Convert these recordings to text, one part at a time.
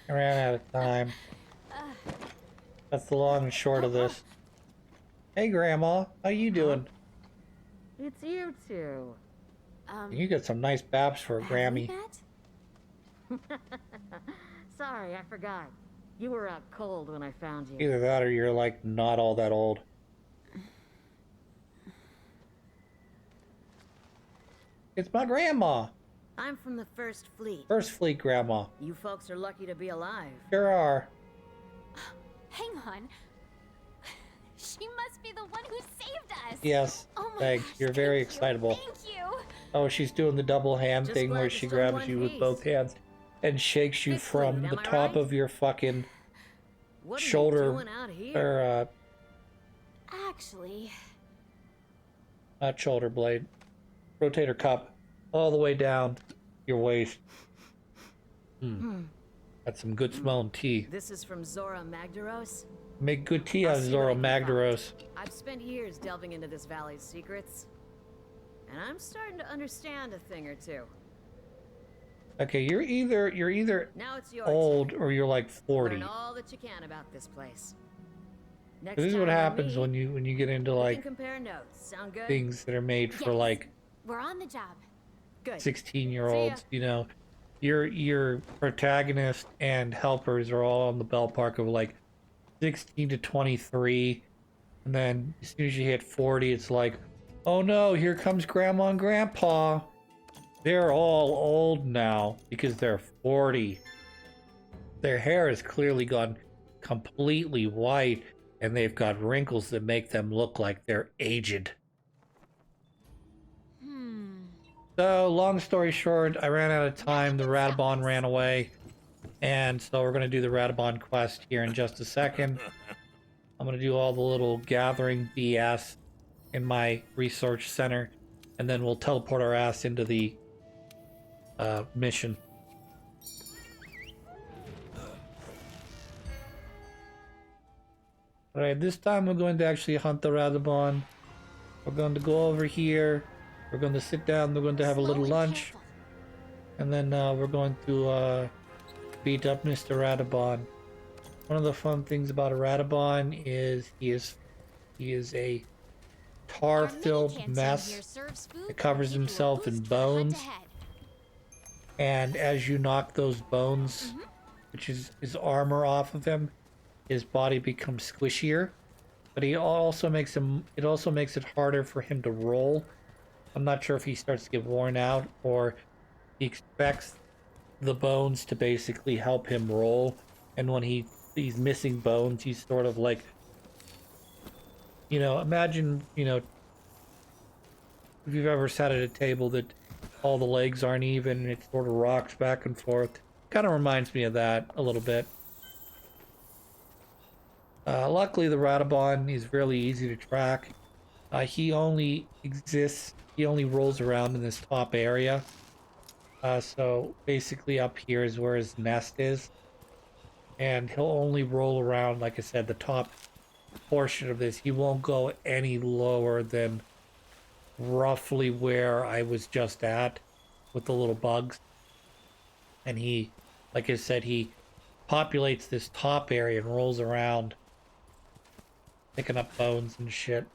I ran out of time. That's the long and short of this. Hey, Grandma. How you doing? It's you two. You got some nice babs for a Have we Grammy. met? Sorry, I forgot. You were out cold when I found you. Either that or you're, like, not all that old. It's my grandma. I'm from the First Fleet. First Fleet Grandma. You folks are lucky to be alive. Sure are. Hang on. She must be the one who saved us. Yes. Oh my Thanks. gosh, You're very thank you, excitable. Thank you. Oh, she's doing the double hand Just thing glad where you're she still grabs one you with piece. both hands and shakes you Big from Fleet, the am I top right? of your fucking What are shoulder you doing out here? or Actually, not shoulder blade, rotator cup, all the way down your waist. That's some good smelling tea. This is from Zora Magdaros. Make good tea I'll out of see what I Zoro can find. Magdaros. I've spent years delving into this valley's secrets, and I'm starting to understand a thing or two. Okay, you're either Now it's your old or you're like 40. Learn all that you can about this place. Next This is what time on happens me, when you get into we can like compare notes. Sound good? things that are made for Yes. like we're on the job. Good. 16-year-olds, you know. Your protagonist and helpers are all on the ballpark of like 16 to 23, and then as soon as you hit 40, it's like, oh no, here comes Grandma and Grandpa. They're all old now because they're 40. Their hair has clearly gone completely white, and they've got wrinkles that make them look like they're aged. So, long story short, I ran out of time. The Radabon ran away. And so we're going to do the Radabon quest here in just a second. I'm going to do all the little gathering BS in my research center. And then we'll teleport our ass into the mission. Alright, this time we're going to actually hunt the Radabon. We're going to go over here. We're going to sit down. We're going to have a little Slow and lunch. careful. And then we're going to beat up Mr. Radabon. One of the fun things about a Radabon is he is a Our tar-filled mini canteen mess here serves food that that'll covers give you a himself in boost for the hunt bones. ahead. And as you knock those bones, which is his armor, off of him, his body becomes squishier. But he also makes him. It also makes it harder for him to roll. I'm not sure if he starts to get worn out or he expects the bones to basically help him roll. And when he's missing bones, he's sort of like, you know, imagine, you know, if you've ever sat at a table that all the legs aren't even and it sort of rocks back and forth. Kind of reminds me of that a little bit. Luckily, the Radabon is really easy to track. He only rolls around in this top area. So basically up here is where his nest is. And he'll only roll around, like I said, the top portion of this. He won't go any lower than roughly where I was just at with the little bugs. And he, like I said, he populates this top area and rolls around, picking up bones and shit,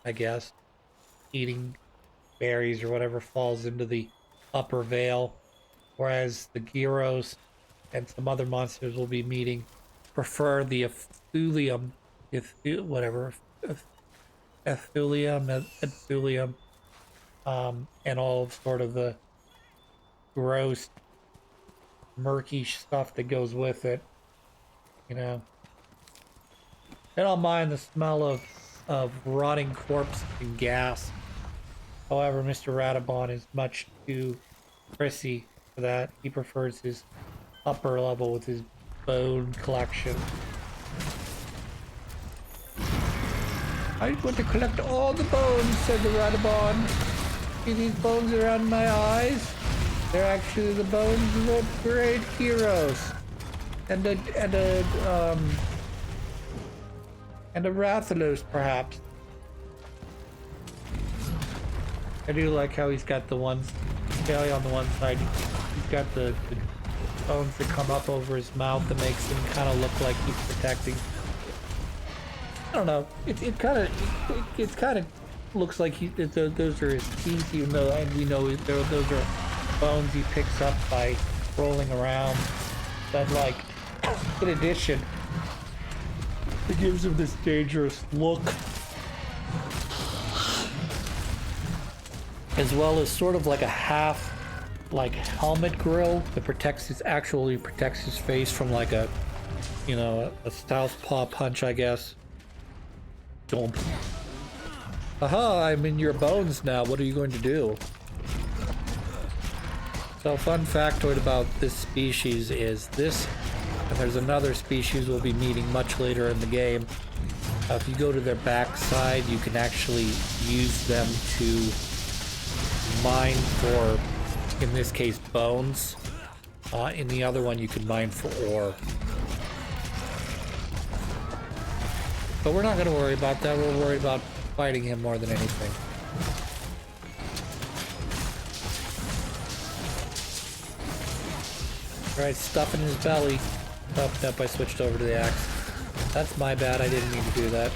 I guess. Eating berries or whatever falls into the upper veil. Whereas the Gyros and some other monsters we'll be meeting prefer the Epthulium, Epthulium, and all of sort of the gross, murky stuff that goes with it, you know. I don't mind the smell of rotting corpse and gas. However, Mr. Radabon is much too prissy for that. He prefers his upper level with his bone collection. I want to collect all the bones, said the Radabon. See these bones around my eyes? They're actually the bones of the great heroes. And a Rathalos, perhaps. I do like how he's got the ones, Kelly on the one side, he's got the bones that come up over his mouth that makes him kind of look like he's protecting. I don't know. It kind of looks like those are his teeth, even though we know those are bones he picks up by rolling around. But like, in addition, it gives him this dangerous look, as well as sort of like a half like helmet grill that actually protects his face from like a, you know, a southpaw punch, I guess. Don't. Aha, I'm in your bones now. What are you going to do? So, fun factoid about this species is this, and there's another species we'll be meeting much later in the game. If you go to their backside, you can actually use them to mine for, in this case, bones. In the other one, you can mine for ore. But we're not going to worry about that. We're worried about fighting him more than anything. Alright, stuff in his belly. Oh, nope, I switched over to the axe. That's my bad, I didn't mean to do that.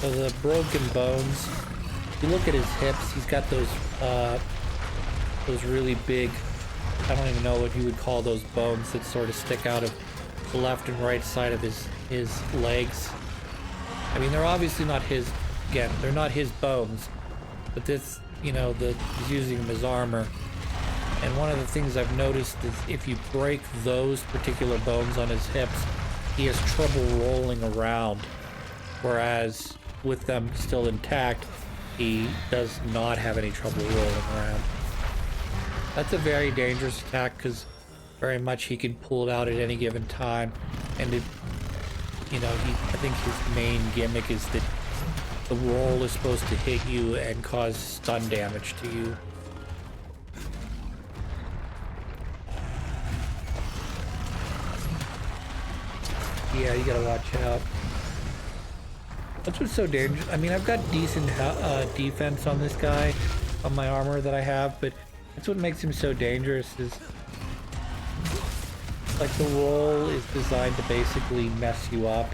So the broken bones. If you look at his hips, he's got those really big, I don't even know what you would call those bones that sort of stick out of the left and right side of his legs. I mean, they're obviously not his, again, they're not his bones, but this, you know, he's using them as armor. And one of the things I've noticed is if you break those particular bones on his hips, he has trouble rolling around. Whereas with them still intact, he does not have any trouble rolling around. That's a very dangerous attack because very much he can pull it out at any given time. And it, you know, I think his main gimmick is that the roll is supposed to hit you and cause stun damage to you. Yeah, you gotta watch out. That's what's so dangerous. I mean, I've got decent defense on this guy, on my armor that I have, but that's what makes him so dangerous is like the roll is designed to basically mess you up.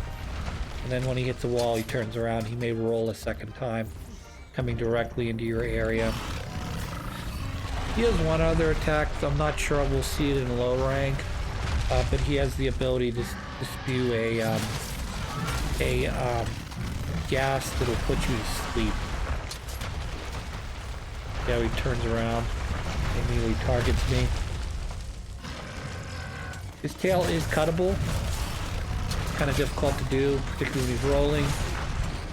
And then when he hits a wall, he turns around. He may roll a second time, coming directly into your area. He has one other attack. I'm not sure we'll see it in low rank, but he has the ability to spew a gas that'll put you to sleep. Yeah, he turns around and immediately targets me. His tail is cuttable. Kind of difficult to do, particularly when he's rolling.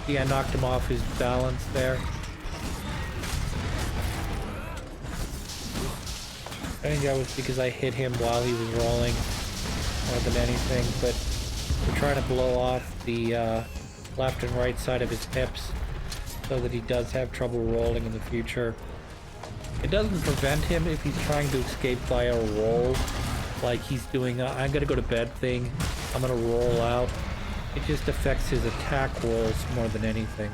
Yeah, I knocked him off his balance there. I think that was because I hit him while he was rolling more than anything, but we're trying to blow off the left and right side of his hips so that he does have trouble rolling in the future. It doesn't prevent him if he's trying to escape via a roll, like he's doing a I'm gonna go to bed thing, I'm gonna roll out. It just affects his attack rolls more than anything.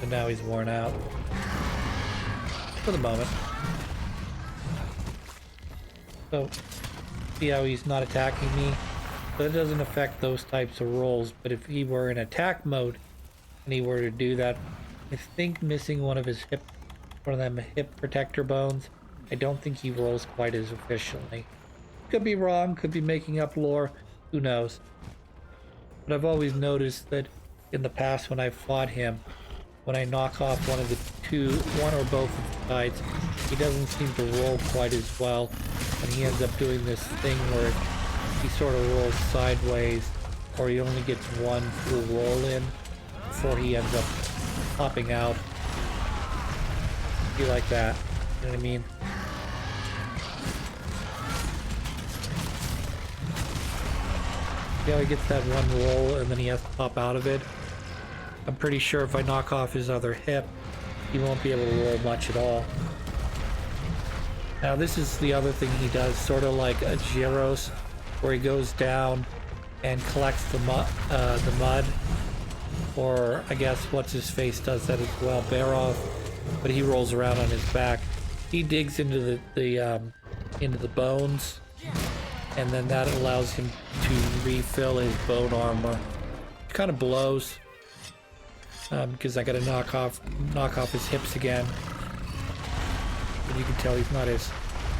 And now he's worn out. For the moment. So, see how he's not attacking me? But it doesn't affect those types of rolls. But if he were in attack mode, and he were to do that, I think missing one of them hip protector bones, I don't think he rolls quite as efficiently. Could be wrong, could be making up lore, who knows. But I've always noticed that in the past when I've fought him, when I knock off one or both of the sides, he doesn't seem to roll quite as well, and he ends up doing this thing where he sort of rolls sideways, or he only gets one full roll in before he ends up popping out. Be like that, you know what I mean? See how he gets that one roll and then he has to pop out of it? I'm pretty sure if I knock off his other hip, he won't be able to roll much at all. Now this is the other thing he does, sort of like a Gyros, where he goes down and collects the mud Or I guess what's his face does that as well, Barov, but he rolls around on his back. He digs into the bones, and then that allows him to refill his bone armor. It kind of blows because I got to knock off his hips again. But you can tell he's not as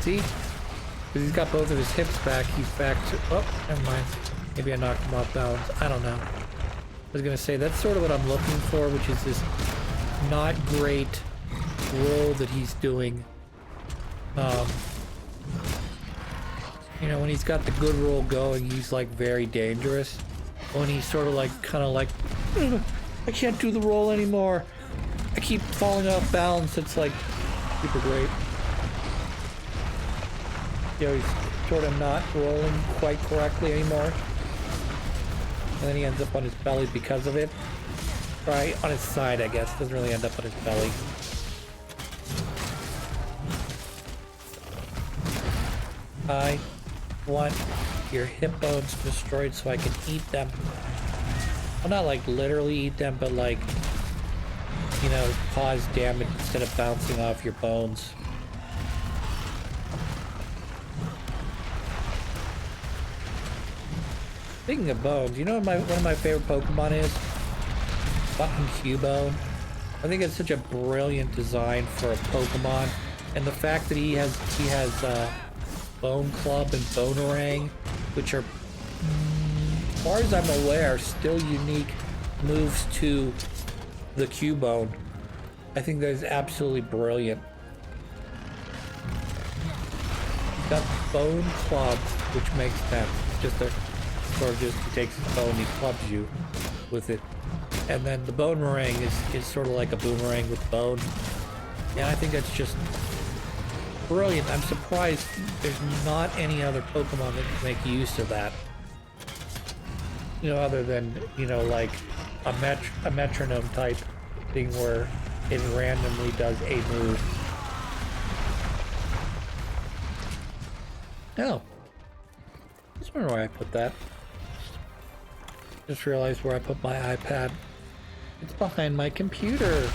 see, because he's got both of his hips back. He's back to never mind. Maybe I knocked him off balance. I don't know. I was gonna say that's sort of what I'm looking for, which is this not great roll that he's doing. You know, when he's got the good roll going, he's like very dangerous. When he's sort of like, kind of like, I can't do the roll anymore. I keep falling off balance. It's like super great. You know, he's sort of not rolling quite correctly anymore. And then he ends up on his belly because of it. Right, on his side, I guess. Doesn't really end up on his belly. I want your hip bones destroyed so I can eat them. Well, not like literally eat them, but like, you know, cause damage instead of bouncing off your bones. Speaking of bones, you know what one of my favorite Pokemon is? Fucking Cubone. I think it's such a brilliant design for a Pokemon, and the fact that he has Bone Club and Bonerang, which are, as far as I'm aware, still unique moves to the Cubone. I think that is absolutely brilliant. He's got Bone Club, which makes sense. Just a sort of just he takes his bone, he clubs you with it. And then the Bonerang is sort of like a boomerang with bone. And I think that's just brilliant. I'm surprised there's not any other Pokemon that can make use of that. You know, other than, you know, like a metronome type thing where it randomly does a move. Oh. I just wonder where I put that. Just realized where I put my iPad. It's behind my computer.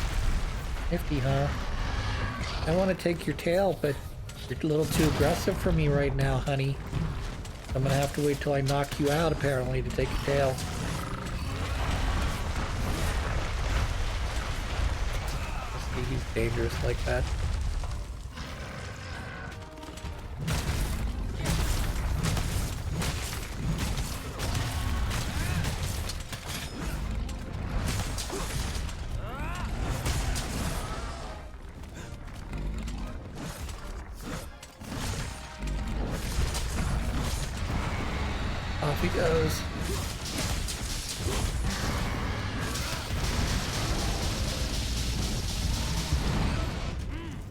Nifty, huh? I want to take your tail, but you're a little too aggressive for me right now, honey. I'm gonna have to wait till I knock you out, apparently, to take your tail. He's dangerous like that. Off he goes.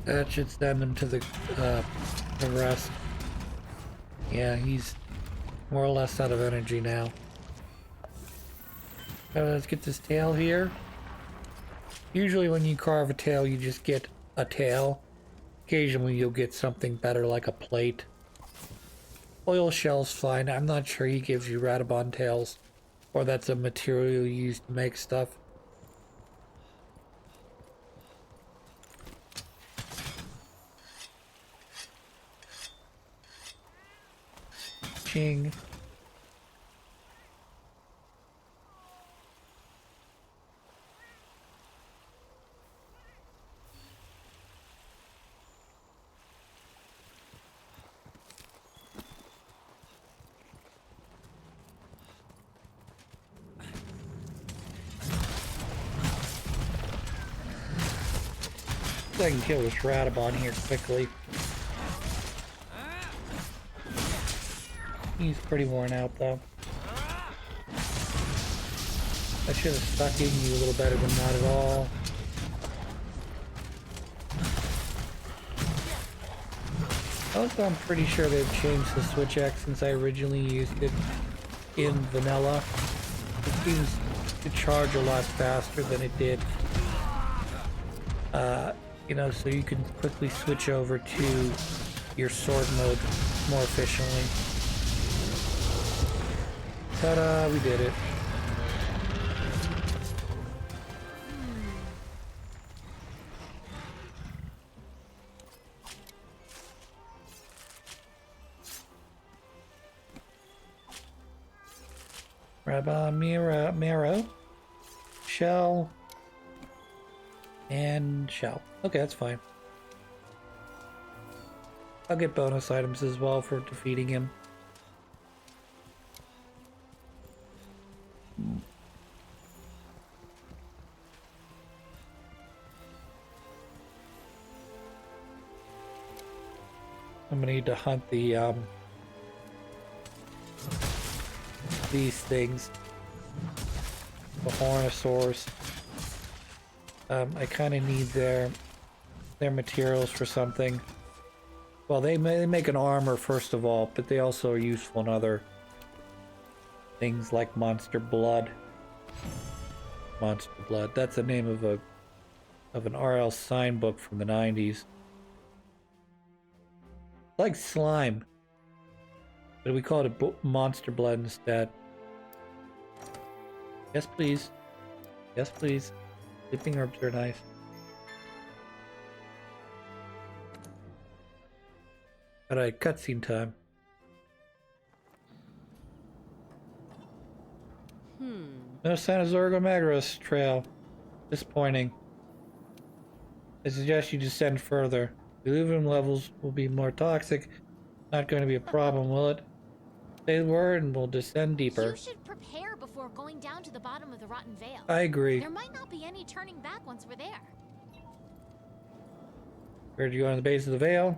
That should send him to the rest. Yeah, he's more or less out of energy now. Let's get this tail here. Usually when you carve a tail, you just get a tail. Occasionally you'll get something better like a plate. Oil shell's fine. I'm not sure he gives you Radabon tails, or that's a material used to make stuff. Ching. I can kill this Radabon here quickly. He's pretty worn out though. I should have stuck in you a little better than not at all. Also, I'm pretty sure they've changed the Switch X since I originally used it in vanilla. It seems to charge a lot faster than it did. You know, so you can quickly switch over to your sword mode more efficiently. Ta-da, we did it. Rabon, Mira, Marrow, Shell, and Shell. Okay, that's fine. I'll get bonus items as well for defeating him. I'm gonna need to hunt the these things. The Hornosaurs. I kind of need their materials for something. Well, they make an armor first of all, but they also are useful in other things like monster blood. Monster blood. That's the name of an RL sign book from the 90s. Like slime, but we call it monster blood instead. Yes, please. Yes, please. Sleeping herbs are nice. Alright, cutscene time. No sign of Zorgomagros trail. Disappointing. I suggest you descend further. The aluminum levels will be more toxic. Not going to be a problem, will it? Say the word and we'll descend deeper. You should prepare before going down to the bottom of the Rotten Vale. I agree. There might not be any turning back once we're there. Where'd you go on the base of the Vale?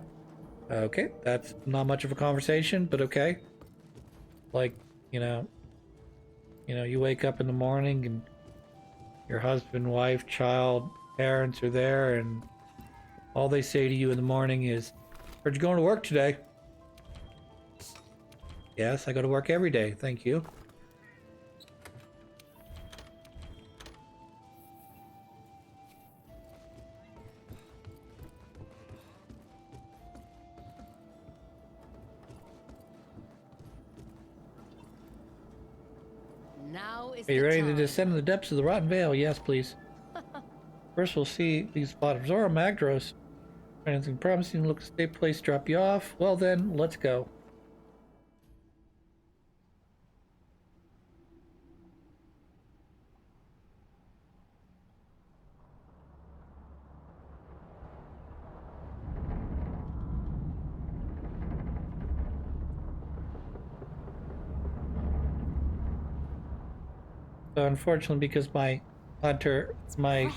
Okay, that's not much of a conversation, but okay. Like, you know, you wake up in the morning and your husband, wife, child, parents are there, and all they say to you in the morning is, "Where'd you going to work today?" Yes, I go to work every day, thank you. Now is Are you the ready to time. descend in the depths of the Rotten Vale? Yes, please. First, we'll see these bottoms. Zora Magdros. Anything promising? Looks a safe place to drop you off. Well then, let's go. So unfortunately, because my hunter, my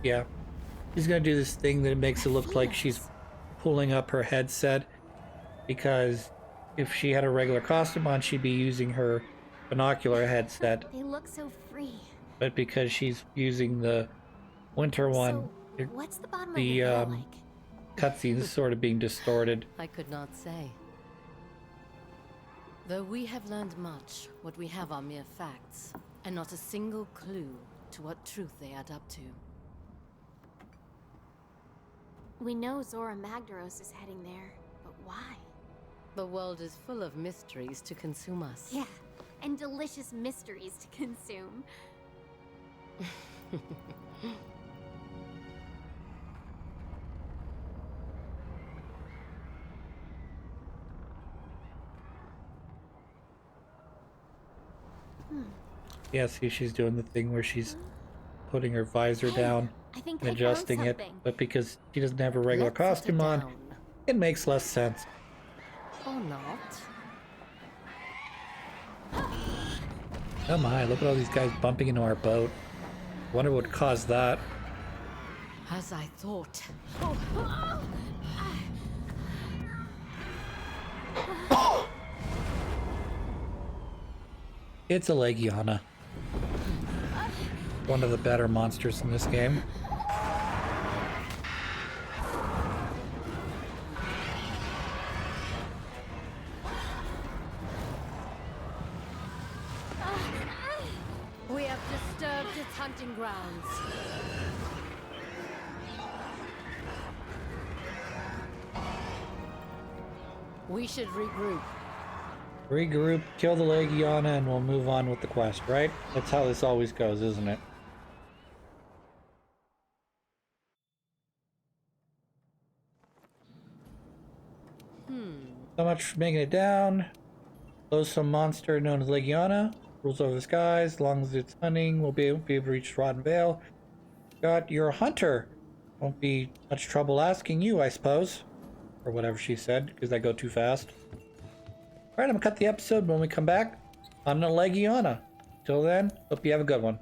yeah, he's gonna do this thing that makes it look like she's pulling up her headset, because if she had a regular costume on, she'd be using her binocular headset, They look so free. but because she's using the winter one, So, what's the bottom of the the Vale like? cutscene's sort of being distorted. I could not say. Though we have learned much, what we have are mere facts, and not a single clue to what truth they add up to. We know Zora Magdaros is heading there, but why? The world is full of mysteries to consume us. Yeah, and delicious mysteries to consume. Yeah, see, she's doing the thing where she's putting her visor down I think and I found adjusting it, something. but because she doesn't have a regular Let's settle costume on, down. it makes less sense. Or not. Oh my, look at all these guys bumping into our boat. Wonder what caused that. As I thought. It's a Legiana. One of the better monsters in this game. We have disturbed its hunting grounds. We should regroup. Regroup, kill the Legiana, and we'll move on with the quest, right? That's how this always goes, isn't it? much for making it down. Loathsome monster known as Legiana. Rules over the skies. As long as it's hunting, we'll be able to reach Rotten Vale. Got you're a hunter. Won't be much trouble asking you, I suppose. Or whatever she said, because I go too fast. Alright, I'm gonna cut the episode. When we come back, I'm the Legiana. Till then, hope you have a good one.